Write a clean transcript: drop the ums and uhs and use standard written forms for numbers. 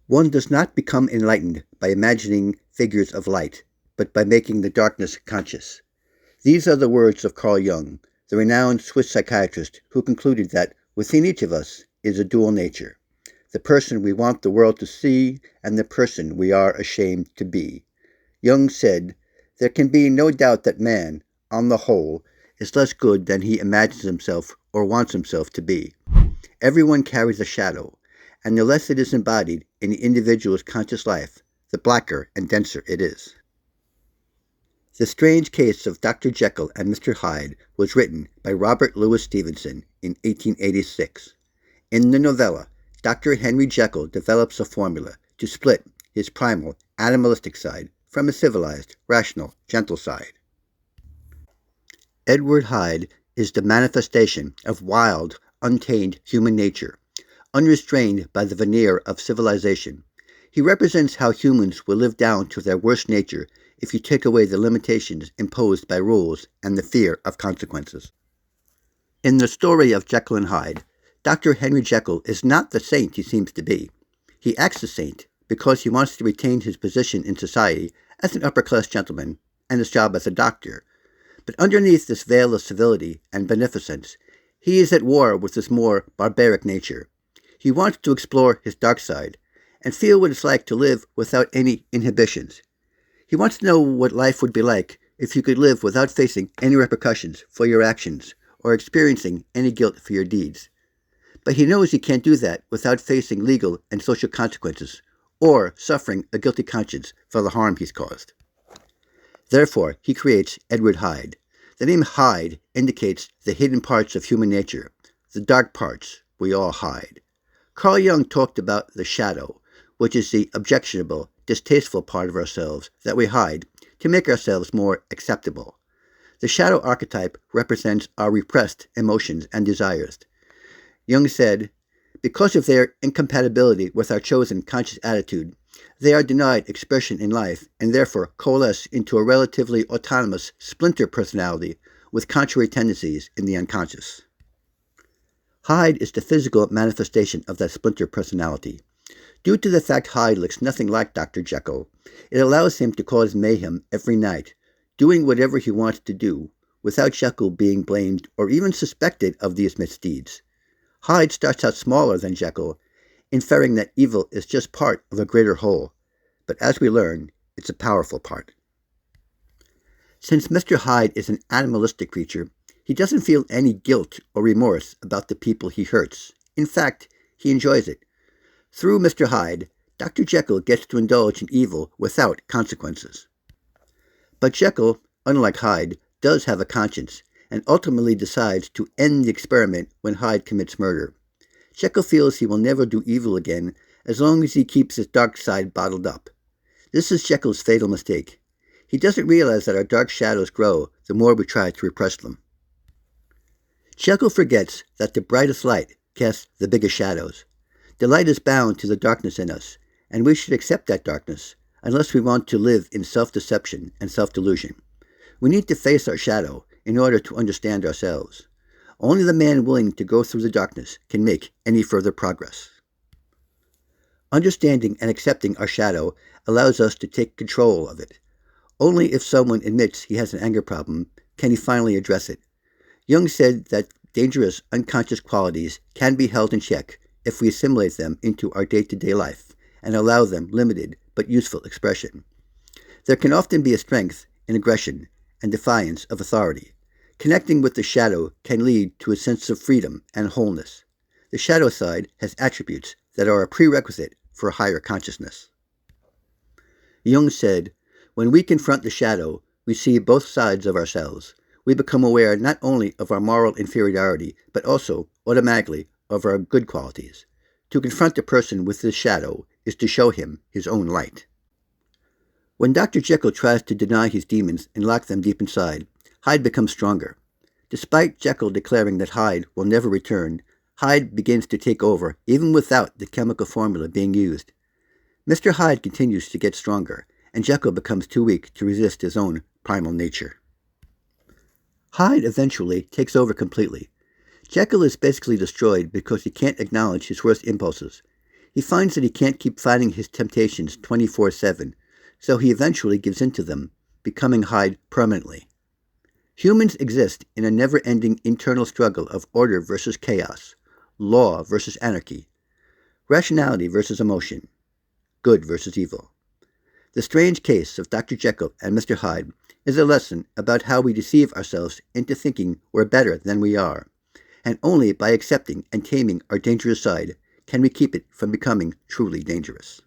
One does not become enlightened by imagining figures of light, but by making the darkness conscious. These are the words of Carl Jung, the renowned Swiss psychiatrist who concluded that within each of us is a dual nature, the person we want the world to see and the person we are ashamed to be. Jung said, "There can be no doubt that man, on the whole, is less good than he imagines himself or wants himself to be. Everyone carries a shadow, and the less it is embodied in the individual's conscious life, the blacker and denser it is." The Strange Case of Dr. Jekyll and Mr. Hyde was written by Robert Louis Stevenson in 1886. In the novella, Dr. Henry Jekyll develops a formula to split his primal, animalistic side from a civilized, rational, gentle side. Edward Hyde is the manifestation of wild, untamed human nature, unrestrained by the veneer of civilization. He represents how humans will live down to their worst nature if you take away the limitations imposed by rules and the fear of consequences. In the story of Jekyll and Hyde, Dr. Henry Jekyll is not the saint he seems to be. He acts a saint because he wants to retain his position in society as an upper-class gentleman and his job as a doctor. But underneath this veil of civility and beneficence, he is at war with his more barbaric nature. He wants to explore his dark side and feel what it's like to live without any inhibitions. He wants to know what life would be like if you could live without facing any repercussions for your actions or experiencing any guilt for your deeds. But he knows he can't do that without facing legal and social consequences or suffering a guilty conscience for the harm he's caused. Therefore, he creates Edward Hyde. The name Hyde indicates the hidden parts of human nature, the dark parts we all hide. Carl Jung talked about the shadow, which is the objectionable, distasteful part of ourselves that we hide to make ourselves more acceptable. The shadow archetype represents our repressed emotions and desires. Jung said, "Because of their incompatibility with our chosen conscious attitude, they are denied expression in life and therefore coalesce into a relatively autonomous splinter personality with contrary tendencies in the unconscious." Hyde is the physical manifestation of that splinter personality. Due to the fact Hyde looks nothing like Dr. Jekyll, it allows him to cause mayhem every night, doing whatever he wants to do, without Jekyll being blamed or even suspected of these misdeeds. Hyde starts out smaller than Jekyll, inferring that evil is just part of a greater whole, but as we learn, it's a powerful part. Since Mr. Hyde is an animalistic creature, he doesn't feel any guilt or remorse about the people he hurts. In fact, he enjoys it. Through Mr. Hyde, Dr. Jekyll gets to indulge in evil without consequences. But Jekyll, unlike Hyde, does have a conscience, and ultimately decides to end the experiment when Hyde commits murder. Jekyll feels he will never do evil again as long as he keeps his dark side bottled up. This is Jekyll's fatal mistake. He doesn't realize that our dark shadows grow the more we try to repress them. Jekyll forgets that the brightest light casts the biggest shadows. The light is bound to the darkness in us, and we should accept that darkness, unless we want to live in self-deception and self-delusion. We need to face our shadow in order to understand ourselves. Only the man willing to go through the darkness can make any further progress. Understanding and accepting our shadow allows us to take control of it. Only if someone admits he has an anger problem can he finally address it. Jung said that dangerous, unconscious qualities can be held in check if we assimilate them into our day-to-day life and allow them limited but useful expression. There can often be a strength in aggression and defiance of authority. Connecting with the shadow can lead to a sense of freedom and wholeness. The shadow side has attributes that are a prerequisite for a higher consciousness. Jung said, "When we confront the shadow, we see both sides of ourselves. We become aware not only of our moral inferiority, but also, automatically, of our good qualities. To confront a person with this shadow is to show him his own light." When Dr. Jekyll tries to deny his demons and lock them deep inside, Hyde becomes stronger. Despite Jekyll declaring that Hyde will never return, Hyde begins to take over even without the chemical formula being used. Mr. Hyde continues to get stronger, and Jekyll becomes too weak to resist his own primal nature. Hyde eventually takes over completely. Jekyll is basically destroyed because he can't acknowledge his worst impulses. He finds that he can't keep fighting his temptations 24/7, so he eventually gives in to them, becoming Hyde permanently. Humans exist in a never-ending internal struggle of order versus chaos, law versus anarchy, rationality versus emotion, good versus evil. The strange case of Dr. Jekyll and Mr. Hyde is a lesson about how we deceive ourselves into thinking we're better than we are, and only by accepting and taming our dangerous side can we keep it from becoming truly dangerous.